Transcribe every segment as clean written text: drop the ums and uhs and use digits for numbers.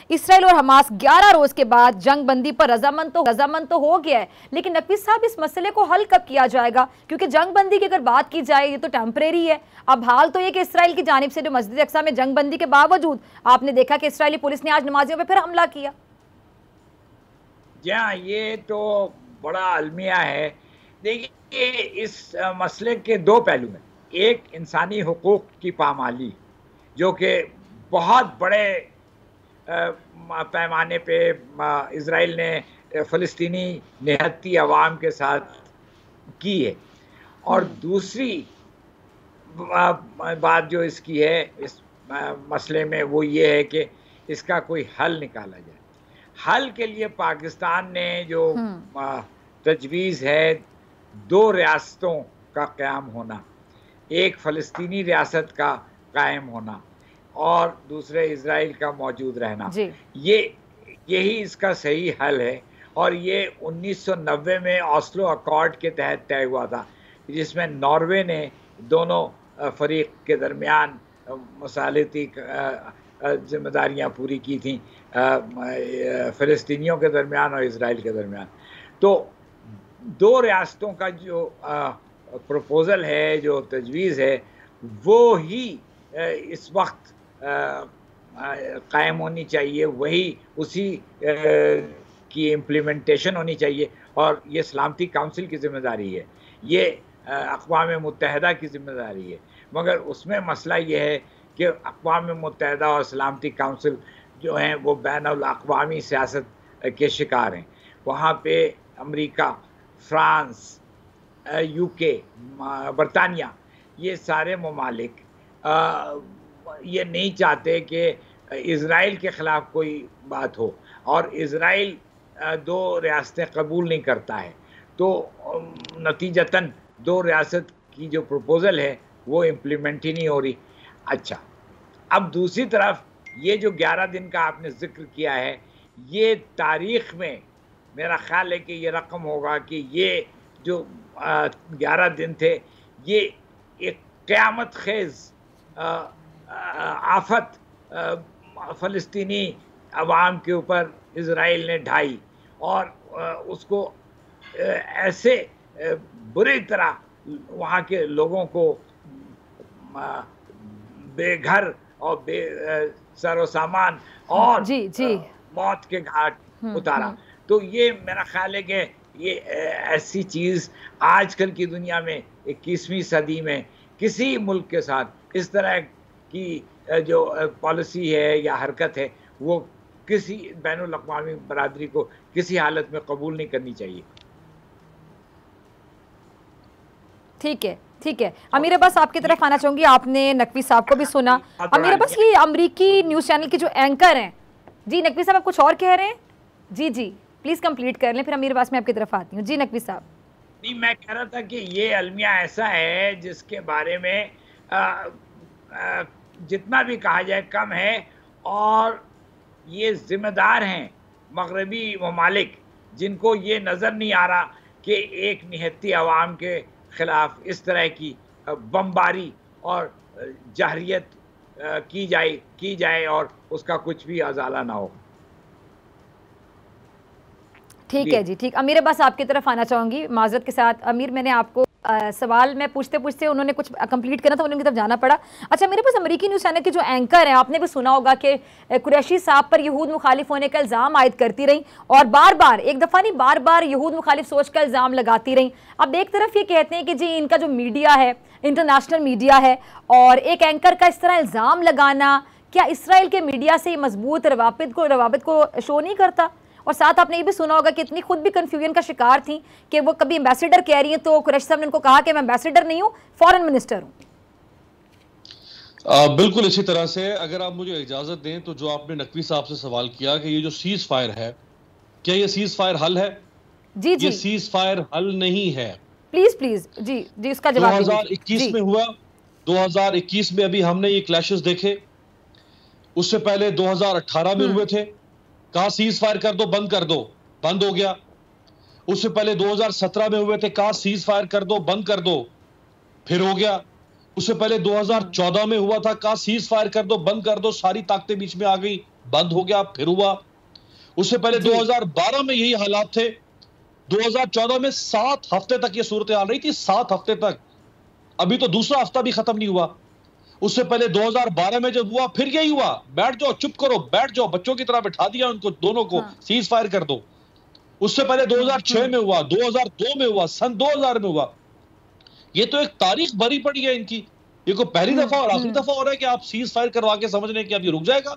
Israel और Hamas 11 रोज के बाद जंग बंदी पर रजामंद तो हो गया है, लेकिन नकवी साहब इस मसले को हल कब किया जाएगा? क्योंकि जंग बंदी की अगर बात की जाए ये तो टेम्परेरी है। अब हाल तो ये कि इसराइल की जानिब से जो मस्जिद अक्सा में जंग बंदी के बावजूद आपने देखा कि इसराइली पुलिस ने आज नमाजियों पर फिर हमला किया। जी हाँ, ये तो बड़ा अलमिया है। देखिए, इस मसले के दो पहलू हैं। एक इंसानी हुकूक की पामाली, जो कि बहुत बड़े पैमाने पे इज़राइल ने फ़लस्तीनी निहत्ती अवाम के साथ की है। और दूसरी बात जो इसकी है इस मसले में, वो ये है कि इसका कोई हल निकाला जाए। हल के लिए पाकिस्तान ने जो तजवीज़ है, 2 रियासतों का क़याम होना, एक फ़लस्तीनी रियासत का कायम होना और दूसरे इज़राइल का मौजूद रहना, यही इसका सही हल है। और ये 1990 में ऑस्लो अकॉर्ड के तहत तय हुआ था, जिसमें नॉर्वे ने दोनों फरीक के दरमियान मसालती जिम्मेदारियां पूरी की थी, फ़लस्तीनियों के दरमियान और इज़राइल के दरमियान। तो 2 रियासतों का जो प्रपोज़ल है, जो तजवीज़ है, वो ही इस वक्त कायम होनी चाहिए, वही उसी की इम्प्लीमेंटेशन होनी चाहिए। और ये सलामती काउंसिल की ज़िम्मेदारी है, ये अक़वाम मुत्तहिदा की ज़िम्मेदारी है। मगर उसमें मसला ये है कि अक़वाम मुत्तहिदा और सलामती काउंसिल जो हैं वो बैनुल अक़वामी सियासत के शिकार हैं। वहाँ पे अमेरिका, फ्रांस, यूके, बरतानिया, ये सारे ममालिक ये नहीं चाहते कि इज़राइल के ख़िलाफ़ कोई बात हो, और इज़राइल 2 रियासतें कबूल नहीं करता है। तो नतीजतन 2 रियासत की जो प्रपोज़ल है वो इम्प्लीमेंट ही नहीं हो रही। अच्छा, अब दूसरी तरफ ये जो 11 दिन का आपने ज़िक्र किया है, ये तारीख़ में मेरा ख़्याल है कि ये रकम होगा कि ये जो 11 दिन थे, ये एक क़यामत ख़ेज़ आफत फ़लस्तीनी अवाम के ऊपर इज़राइल ने ढाई, और उसको ऐसे बुरी तरह वहाँ के लोगों को बेघर और सरो सामान और मौत के घाट उतारा। तो ये मेरा ख्याल है कि ये ऐसी चीज़ आजकल की दुनिया में 21वीं सदी में किसी मुल्क के साथ इस तरह की जो पॉलिसी है या हरकत है, वो किसी बैनुल अक़वामी बरादरी को किसी हालत में कबूल नहीं करनी चाहिए। ठीक है, ठीक है। अमीर अब्बास, आपकी तरफ आना चाहूंगी। आपने नकवी साहब को भी सुना। अमीर अब्बास, ये अमरीकी न्यूज़ चैनल के जो एंकर हैं, जी नकवी साहब आप कुछ और कह रहे हैं? जी जी, प्लीज़ कंप्लीट कर लें, फिर अमीर अब्बास मैं आपकी तरफ आती हूँ। जी नकवी साहब। नहीं, मैं कह रहा था कि ये अलमिया ऐसा है जिसके बारे में जितना भी कहा जाए कम है, और ये ज़िम्मेदार हैं मगरबी ममालिक, जिनको ये नज़र नहीं आ रहा कि एक निहत्ती अवाम के ख़िलाफ़ इस तरह की बमबारी और जहरियत की जाए और उसका कुछ भी अज़ाला ना हो। ठीक है जी, ठीक। अमीर अब्बास, आपकी तरफ आना चाहूँगी माज़रत के साथ। अमीर, मैंने आपको सवाल में पूछते पूछते उन्होंने कुछ कंप्लीट करना था, उनकी तरफ जाना पड़ा। अच्छा, मेरे पास अमेरिकी न्यूज़ चैनल के जो एंकर हैं, आपने भी सुना होगा कि कुरैशी साहब पर यहूद मुखालिफ होने का इल्ज़ाम आयद करती रही, और बार बार, एक दफ़ा नहीं बार बार यहूद मुखालिफ सोच का इल्ज़ाम लगाती रही। अब एक तरफ ये कहते हैं कि जी इनका जो मीडिया है इंटरनेशनल मीडिया है, और एक एंकर का इस तरह इल्ज़ाम लगाना क्या इसराइल के मीडिया से मजबूत रवाबित को शो नहीं करता? और साथ आपने ये भी सुना होगा कि इतनी खुद भी कंफ्यूजन का शिकार थी कि वो कभी एम्बेसडर कह रही हैं, तो कुरैशी साहब ने उनको कहा कि मैं एम्बेसडर नहीं हूँ, फॉरेन मिनिस्टर हूँ। बिल्कुल इसी तरह से, अगर आप मुझे इजाजत दें तो जो आपने नकवी साहब से सवाल किया कि ये जो सीज फायर है, क्या ये सीज फायर हल है? जी जी, ये सीज फायर हल नहीं है। प्लीज प्लीज जी जी, उसका जवाब 2021 में हुआ, 2021 में अभी हमने ये क्लैशेस देखे, उससे पहले 2018 में हुए थे, कहा सीज फायर कर दो, बंद कर दो, बंद हो गया। उससे पहले 2017 में हुए थे, कहा सीज फायर कर दो, बंद कर दो, फिर हो गया। उससे पहले 2014 में हुआ था, कहा सीज फायर कर दो, बंद कर दो, सारी ताकतें बीच में आ गई, बंद हो गया, फिर हुआ। उससे पहले 2012 में यही हालात थे। 2014 में 7 हफ्ते तक ये सूरत हाल रही थी, 7 हफ्ते तक। अभी तो दूसरा हफ्ता भी खत्म नहीं हुआ। उससे पहले 2012 में जब हुआ, फिर यही हुआ, बैठ जाओ, चुप करो, बैठ जाओ, बच्चों की तरह बिठा दिया उनको दोनों को, सीज फायर कर दो। उससे पहले 2006 में हुआ, 2002 में हुआ, सन 2000 में हुआ। ये तो एक तारीख भरी पड़ी है इनकी। ये कोई पहली दफा और आखिरी दफा हो रहा है कि आप सीज फायर करवा के समझ रहे हैं कि अब ये रुक जाएगा।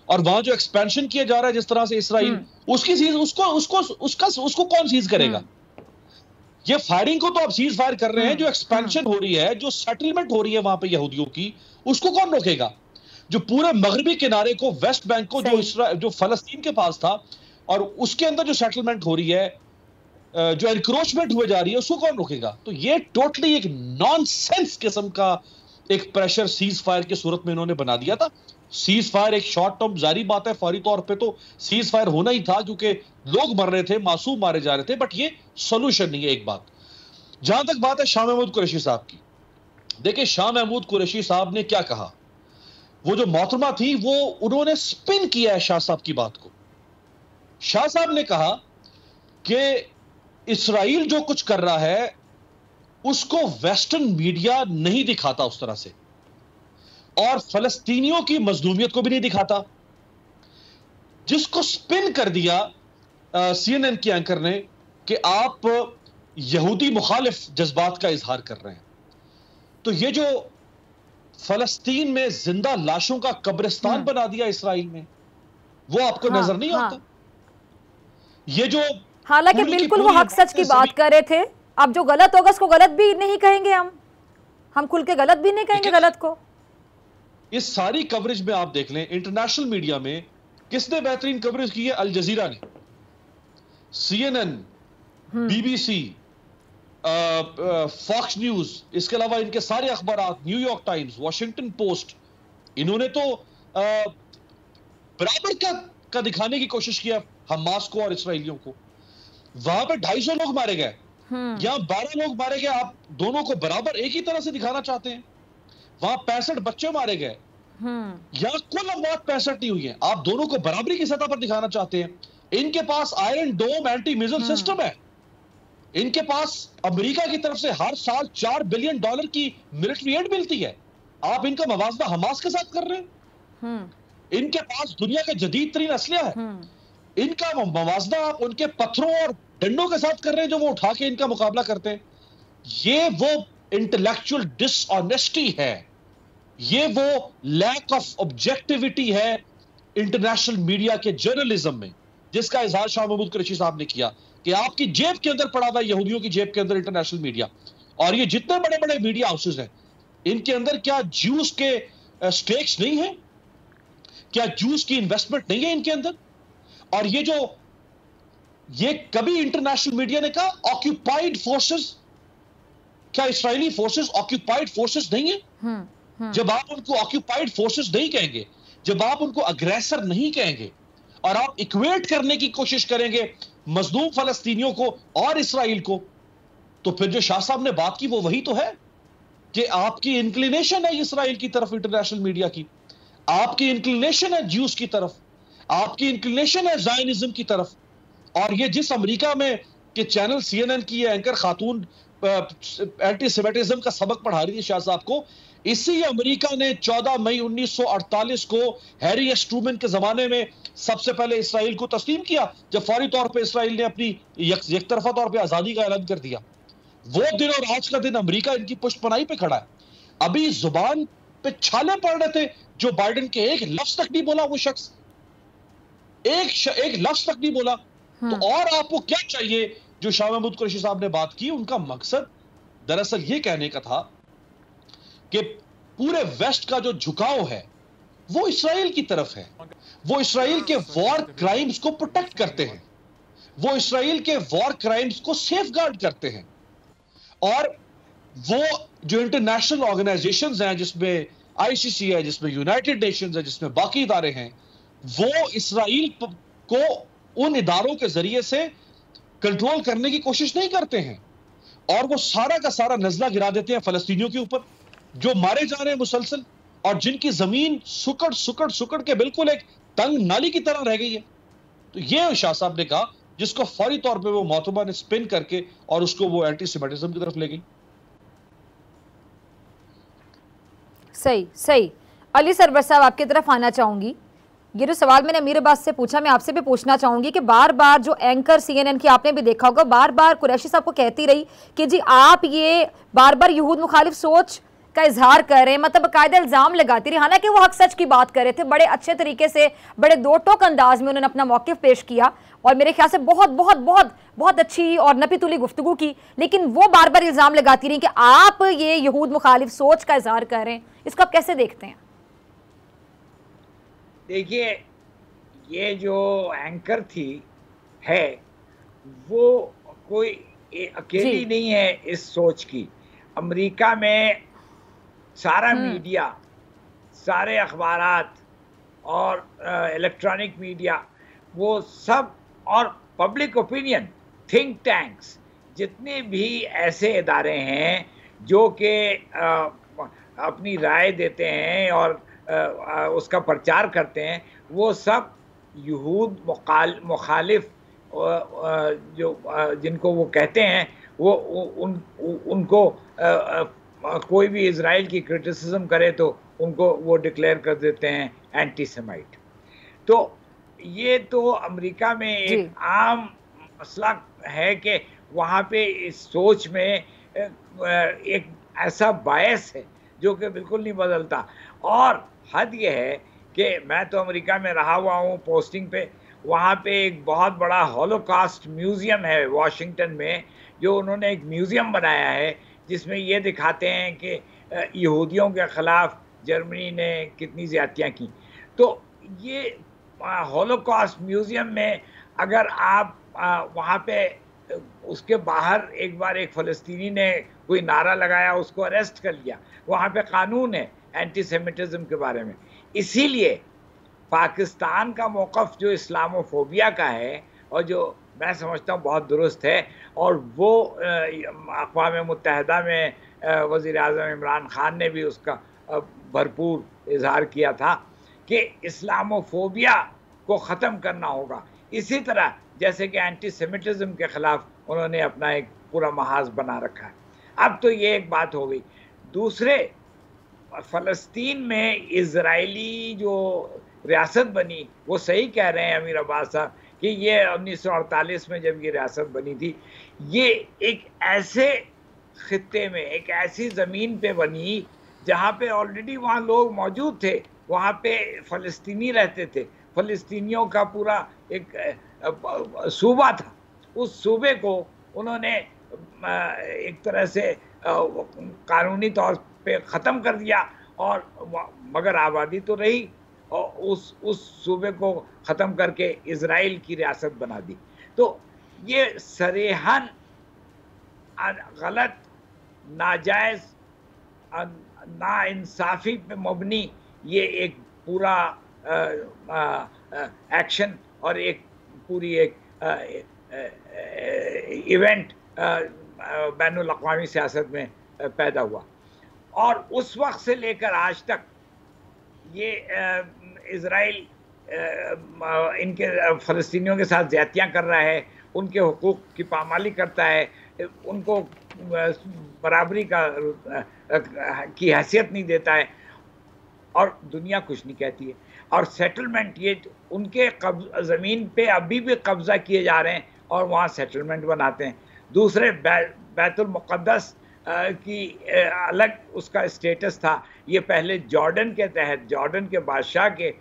और वहां जो एक्सपेंशन किया जा रहा है जिस तरह से इसराइल, उसकी सीज उसको कौन सीज करेगा? ये फायरिंग को तो आप सीज फायर कर रहे हैं, जो एक्सपेंशन हो रही है, जो सेटलमेंट हो रही है वहां पे यहूदियों की, उसको कौन रोकेगा? जो पूरे मगरबी किनारे को, वेस्ट बैंक को, जो फलस्तीन के पास था, और उसके अंदर जो सेटलमेंट हो रही है, जो एनक्रोचमेंट हुए जा रही है, उसको कौन रोकेगा? तो ये टोटली एक नॉनसेंस किस्म का एक प्रेशर सीज फायर की सूरत में इन्होंने बना दिया था। सीज फायर एक शॉर्ट टर्म, जारी बात है, फौरी तौर पे तो सीज फायर होना ही था क्योंकि लोग मर रहे थे, मासूम मारे जा रहे थे, बट ये सोल्यूशन नहीं है। एक बात, जहां तक बात है शाह महमूद कुरैशी साहब की, देखिए शाह महमूद कुरैशी साहब ने क्या कहा, वो जो मोहतरमा थी वो उन्होंने स्पिन किया है शाह साहब की बात को। शाह साहब ने कहा कि इसराइल जो कुछ कर रहा है उसको वेस्टर्न मीडिया नहीं दिखाता उस तरह से, और फलस्तीनियों की मजलूमियत को भी नहीं दिखाता, जिसको स्पिन कर दिया सीएनएन की एंकर ने कि आप यहूदी मुखालिफ जज्बात का इजहार कर रहे हैं। तो ये जो फलस्तीन में जिंदा लाशों का कब्रिस्तान बना दिया इसराइल में, वो आपको नजर नहीं आता? ये जो, हालांकि बिल्कुल वो हक सच की बात कर रहे थे, अब जो गलत होगा उसको गलत भी नहीं कहेंगे, हम खुल के गलत भी नहीं कहेंगे गलत को। इस सारी कवरेज में आप देख लें, इंटरनेशनल मीडिया में किसने बेहतरीन कवरेज की है? अल जजीरा ने, सीएनएन, बीबीसी, फॉक्स न्यूज, इसके अलावा इनके सारे अखबार, न्यूयॉर्क टाइम्स, वॉशिंगटन पोस्ट, इन्होंने तो बराबर का दिखाने की कोशिश किया हमास को और इसराइलियों को। वहां पे 250 लोग मारे गए, यहां 12 लोग मारे गए, आप दोनों को बराबर एक ही तरह से दिखाना चाहते हैं। वहां 65 बच्चे मारे गए, यहां कुल अमवात 65 नहीं हुई है, आप दोनों को बराबरी की सतह पर दिखाना चाहते हैं। इनके पास आयरन डोम एंटी मिसाइल सिस्टम है, इनके पास अमेरिका की तरफ से हर साल $4 बिलियन की मिलिट्री एड मिलती है, आप इनका मवाजना हमास के साथ कर रहे हैं। इनके पास दुनिया का जदीद तरीन असलिया है, इनका मवाजना आप उनके पत्थरों और डंडों के साथ कर रहे हैं जो वो उठा के इनका मुकाबला करते हैं। ये वो इंटेलेक्चुअल डिसऑनेस्टी है, ये वो लैक ऑफ ऑब्जेक्टिविटी है इंटरनेशनल मीडिया के जर्नलिज्म में, जिसका इजहार शाह महमूद कुरैशी साहब ने किया कि आपकी जेब के अंदर पड़ा हुआ है, यहूदियों की जेब के अंदर इंटरनेशनल मीडिया। और ये जितने बड़े बड़े मीडिया हाउसेस हैं, इनके अंदर क्या ज्यूस के स्टेक्स नहीं है? क्या ज्यूस की इन्वेस्टमेंट नहीं है इनके अंदर? और ये कभी इंटरनेशनल मीडिया ने कहा ऑक्यूपाइड फोर्सेस, क्या इस्राएली फोर्सेस ऑक्यूपाइड फोर्सेस नहीं है? जब आप उनको ऑक्यूपाइड फोर्सेस नहीं कहेंगे, जब आप उनको अग्रेसर नहीं कहेंगे, और आप इक्वेट करने की कोशिश करेंगे मजलूम फलस्तीनियों को और इसराइल को, तो फिर जो शाह साहब ने बात की वो वही तो है कि आपकी इंक्लिनेशन है इसराइल की तरफ, इंटरनेशनल मीडिया की, आपकी इंक्लिनेशन है ज्यूस की तरफ, आपकी इंक्लिनेशन है ज़ायनिज्म की तरफ। और ये जिस अमेरिका में के चैनल सीएनएन की एंकर खातून एंटी सेमेटिज्म का सबक पढ़ा रही थी शाह साहब को, इसी अमेरिका ने 14 मई 1948 को हैरी एस ट्रूमैन के जमाने में सबसे पहले इसराइल को तस्लीम किया, जब फौरी तौर पे इसराइल ने अपनी एक तरफा तौर पे आजादी का ऐलान कर दिया। वो दिन और आज का दिन अमेरिका इनकी पुष्टपनाही पे खड़ा है। अभी जुबान पे छाले पड़ रहे थे, जो बाइडेन के एक लफ्ज तक नहीं बोला, वो शख्स एक लफ्ज तक नहीं बोला। तो और आपको क्या चाहिए? जो शाह महमूद कुरैशी साहब ने बात की, उनका मकसद दरअसल ये कहने का था कि पूरे वेस्ट का जो झुकाव है वो इसराइल की तरफ है, वो इसराइल के वॉर क्राइम्स को प्रोटेक्ट करते हैं, वो इसराइल के वॉर क्राइम्स को सेफगार्ड करते हैं। और वो जो इंटरनेशनल ऑर्गेनाइजेशंस हैं, जिसमें आईसीसी है, जिसमें यूनाइटेड नेशंस है, जिसमें बाकी इदारे हैं, वो इसराइल को उन इदारों के जरिए से कंट्रोल करने की कोशिश नहीं करते हैं, और वो सारा का सारा नजला गिरा देते हैं फलस्तीनियों के ऊपर जो मारे जा रहे हैं मुसलसल, और जिनकी जमीन सुकड़ के बिल्कुल एक तंग नाली की तरह रह गई है। तो ये शाह साहब ने कहा, जिसको फौरी तौर पे वो मोहतरमा ने स्पिन करके और उसको वो एंटी सेमिटिज्म की तरफ ले गई। सही सही। अली सरवर साहब, आपकी तरफ आना चाहूंगी। ये जो सवाल मैंने अमीर अब्बास से पूछा, मैं आपसे भी पूछना चाहूंगी कि बार बार जो एंकर CNN की, आपने भी देखा होगा, बार बार कुरैशी साहब को कहती रही कि जी आप ये बार बार यहूद मुखालिफ सोच का इजहार कर रहे हैं, मतलब बाकायदा इल्जाम लगाती रही। हालांकि वो हक सच की बात कर रहे थे, बड़े अच्छे तरीके से, बड़े दो टोक अंदाज में उन्होंने अपना मौक़िफ़ पेश किया और मेरे ख्याल से बहुत बहुत बहुत बहुत अच्छी और नपी-तुली गुफ्तगू की। लेकिन वो बार बार इल्जाम लगाती रही कि आप ये यहूद मुखालिफ सोच का इजहार कर रहे हैं। इसको आप कैसे देखते हैं? देखिए, ये जो एंकर थी है वो कोई अकेली नहीं है इस सोच की। अमेरिका में सारा मीडिया, सारे अखबारात और इलेक्ट्रॉनिक मीडिया, वो सब, और पब्लिक ओपिनियन, थिंक टैंक्स, जितने भी ऐसे इदारे हैं जो कि अपनी राय देते हैं और उसका प्रचार करते हैं, वो सब यहूद मुखालिफ जो जिनको वो कहते हैं, वो उनको कोई भी इजराइल की क्रिटिसिज्म करे तो उनको वो डिक्लेयर कर देते हैं एंटी सेमाइट। तो ये तो अमेरिका में एक आम मसला है कि वहाँ पे इस सोच में एक ऐसा बायस है जो कि बिल्कुल नहीं बदलता। और हद ये है कि मैं तो अमेरिका में रहा हुआ हूँ पोस्टिंग पे, वहाँ पे एक बहुत बड़ा हॉलोकॉस्ट म्यूज़ियम है वाशिंगटन में, जो उन्होंने एक म्यूज़ियम बनाया है जिसमें ये दिखाते हैं कि यहूदियों के ख़िलाफ़ जर्मनी ने कितनी ज़्यादतियाँ की। तो ये हॉलोकॉस्ट म्यूज़ियम में अगर आप वहाँ पे, उसके बाहर एक बार एक फ़लस्तीनी ने कोई नारा लगाया, उसको अरेस्ट कर लिया। वहाँ पे कानून है एंटी सेमिटिज़म के बारे में। इसीलिए पाकिस्तान का मौक़िफ़ जो इस्लामोफोबिया का है और जो मैं समझता हूँ बहुत दुरुस्त है, और वो अक़वाम मुत्तहिदा में वज़ीर-ए-आज़म इमरान ख़ान ने भी उसका भरपूर इज़हार किया था कि इस्लामोफोबिया को ख़त्म करना होगा। इसी तरह जैसे कि एंटी सेमिटिज़म के ख़िलाफ़ उन्होंने अपना एक पूरा महाज़ बना रखा है। अब तो ये एक बात हो गई। दूसरे, फ़लस्तीन में इज़राइली जो रियासत बनी, वो सही कह रहे हैं अमीर अब्बास साहब कि ये 1948 में जब ये रियासत बनी थी, ये एक ऐसे खित्ते में, एक ऐसी ज़मीन पे बनी जहाँ पे ऑलरेडी वहाँ लोग मौजूद थे, वहाँ पे फ़लस्तीनी रहते थे, फ़लस्तीनियों का पूरा एक सूबा था। उस सूबे को उन्होंने एक तरह से कानूनी तौर पे ख़त्म कर दिया, और मगर आबादी तो रही, और उस सूबे को ख़त्म करके इज़राइल की रियासत बना दी। तो ये सरेहन गलत, नाजायज़, नाइंसाफ़ी पे मबनी ये एक पूरा एक्शन और एक पूरी एक इवेंट बैनुल अक़वामी सियासत में पैदा हुआ। और उस वक्त से लेकर आज तक ये इज़राइल इनके फ़लस्तीनियों के साथ ज़्यादतियाँ कर रहा है, उनके हुकूक़ की पामाली करता है, उनको बराबरी की हैसियत नहीं देता है, और दुनिया कुछ नहीं कहती है। और सेटलमेंट, ये उनके ज़मीन पे अभी भी कब्ज़ा किए जा रहे हैं और वहाँ सेटलमेंट बनाते हैं। दूसरे, बैतुल मुक़द्दस की अलग उसका स्टेटस था। ये पहले जॉर्डन के तहत, जॉर्डन के बादशाह के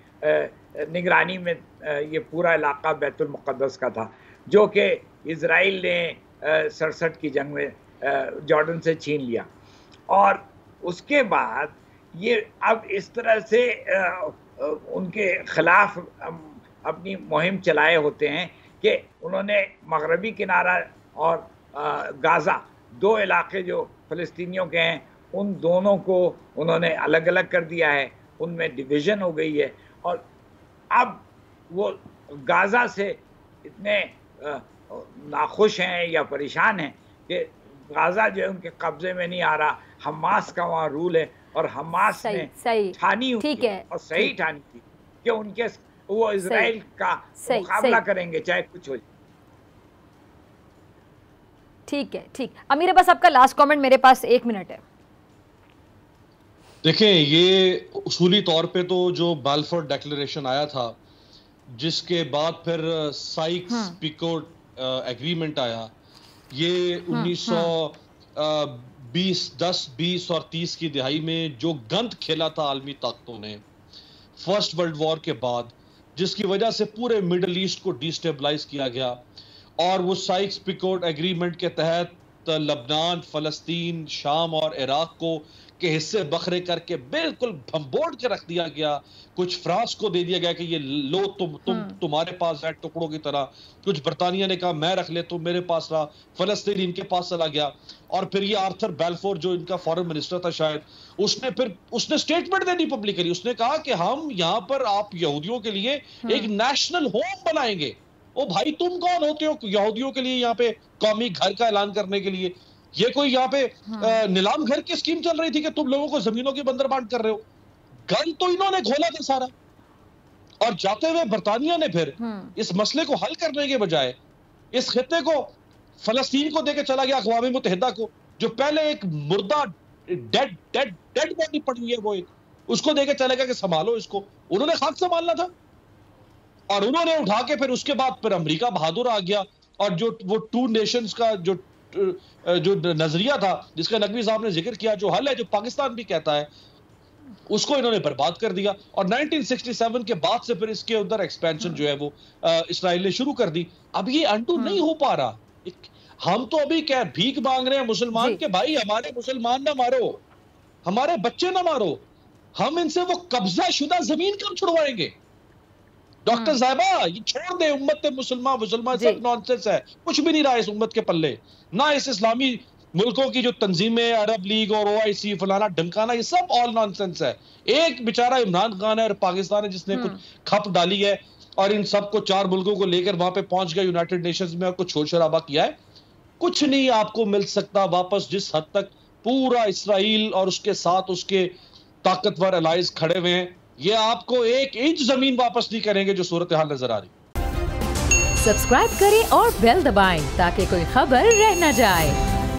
निगरानी में ये पूरा इलाका बैतुल मुक़द्दस का था, जो कि इज़राइल ने 67 की जंग में जॉर्डन से छीन लिया। और उसके बाद ये अब इस तरह से उनके ख़िलाफ़ अपनी मुहिम चलाए होते हैं कि उन्होंने मगरबी किनारा और गाज़ा, दो इलाके जो फ़लस्तीनियों के हैं, उन दोनों को उन्होंने अलग अलग कर दिया है, उनमें डिवीज़न हो गई है। और अब वो गाज़ा से इतने नाखुश हैं या परेशान हैं कि गाज़ा जो है उनके कब्ज़े में नहीं आ रहा। हमास का वहाँ रूल है, और हमास ने ठानी हुई है और सही ठानी थी कि उनके वो इजराइल का मुकाबला करेंगे चाहे कुछ हो जाए। ठीक है, ठीक। अमीर अब्बास, आपका लास्ट कमेंट मेरे पास 1 मिनट है। देखें, ये उसूली तौर पे तो जो बाल्फोर डिक्लेरेशन आया था, जिसके बाद फिर साइक्स पिकोट एग्रीमेंट आया, ये 1920, 10, 20 और 30 की दिहाई में जो गंद खेला था आलमी ताकतों ने फर्स्ट वर्ल्ड वॉर के बाद, जिसकी वजह से पूरे मिडल ईस्ट को डिस्टेबलाइज किया गया, और वो साइक्स पिकोट एग्रीमेंट के तहत लबनान, फलस्तीन, शाम और इराक को के हिस्से बखरे करके बिल्कुल भंबोड़ के रख दिया गया। कुछ फ्रांस को दे दिया गया कि ये लो, तुम्हारे पास है टुकड़ों की तरह। कुछ बर्तानिया ने कहा मैं रख ले, तुम मेरे पास रहा। फलस्तीन इनके पास चला गया। और फिर ये आर्थर बैल्फोर, जो इनका फॉरेन मिनिस्टर था शायद, उसने स्टेटमेंट दे दी पब्लिकली। उसने कहा कि हम यहाँ पर आप यहूदियों के लिए एक नेशनल होम बनाएंगे। ओ भाई, तुम कौन होते हो यहूदियों के लिए यहाँ पे कौमी घर का ऐलान करने के लिए? ये कोई यहाँ पे नीलाम घर की स्कीम चल रही थी कि तुम लोगों को जमीनों की बंदर बांट कर रहे हो? गन तो इन्होंने खोला था सारा। और जाते हुए बर्तानिया ने फिर इस मसले को हल करने के बजाय इस खित्ते को फलस्तीन को देकर चला गया, अक़वाम मुत्तहिदा को, जो पहले एक मुर्दा डेड बॉडी पड़ी हुई है, वो एक उसको देकर चला गया कि संभालो इसको। उन्होंने खाक संभालना था, और उन्होंने उठा के फिर उसके बाद फिर अमेरिका बहादुर आ गया, और जो वो 2 नेशंस का जो नजरिया था, जिसका नकवी साहब ने जिक्र किया, जो हल है, जो पाकिस्तान भी कहता है, उसको इन्होंने बर्बाद कर दिया। और 1967 के बाद से फिर इसके अंदर एक्सपेंशन जो है वो इसराइल ने शुरू कर दी। अब ये अंडू नहीं हो पा रहा। हम तो अभी क्या भीख मांग रहे हैं मुसलमान के, भाई हमारे मुसलमान ना मारो, हमारे बच्चे ना मारो, हम इनसे वो कब्जा शुदा जमीन कब छुड़वाएंगे? डॉक्टर साहबा, ये छोड़ दे उम्मत मुसलमान सब नॉनसेंस है। कुछ भी नहीं रहा इस उम्मत के पल्ले, ना इस इस्लामी मुल्कों की जो तंजीमें, अरब लीग और OIC फलाना ढमकाना, ये सब ऑल नॉनसेंस है। एक बेचारा इमरान खान है और पाकिस्तान है जिसने कुछ खप डाली है, और इन सबको 4 मुल्कों को लेकर वहां पे पहुंच गया यूनाइटेड नेशंस में और कुछ शोर शराबा किया है। कुछ नहीं आपको मिल सकता वापस, जिस हद तक पूरा इसराइल और उसके साथ उसके ताकतवर अलाइज खड़े हुए हैं, ये आपको 1 इंच जमीन वापस नहीं करेंगे जो सूरत हाल नजर आ रही। सब्सक्राइब करें और बेल दबाएं ताकि कोई खबर रह न जाए।